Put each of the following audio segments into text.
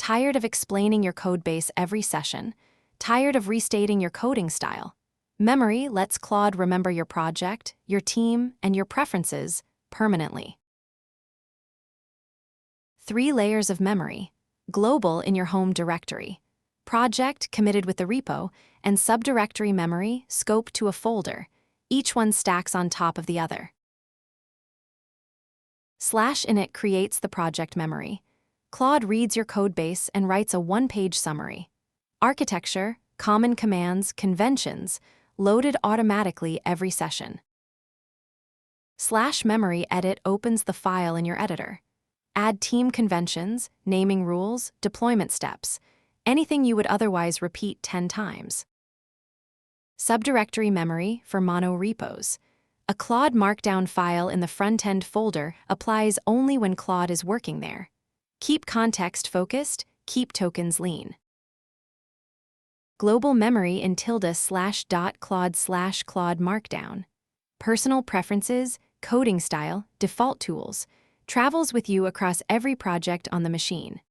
Tired of explaining your codebase every session? Tired of restating your coding style? Memory lets Claude remember your project, your team, and your preferences permanently. 3 layers of memory: global in your home directory, project committed with the repo, and subdirectory memory scoped to a folder. Each one stacks on top of the other. /init creates the project memory. Claude reads your codebase and writes a one-page summary. Architecture, common commands, conventions, loaded automatically every session. /memory edit opens the file in your editor. Add team conventions, naming rules, deployment steps, anything you would otherwise repeat 10 times. Subdirectory memory for Monorepos. A Claude Markdown file in the front-end folder applies only when Claude is working there. Keep context focused, keep tokens lean. Global memory in ~Claude/Claude Markdown. Personal preferences, coding style, default tools, travels with you across every project on the machine.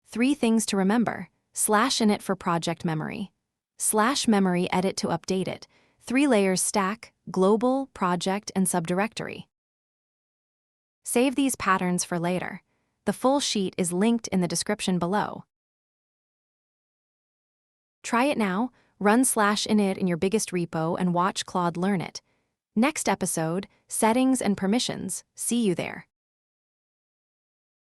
3 things to remember: /init for project memory, /memory edit to update it, 3 layers stack, global, project, and subdirectory. Save these patterns for later. The full sheet is linked in the description below. Try it now, run /init in your biggest repo and watch Claude learn it. Next episode, Settings and Permissions. See you there.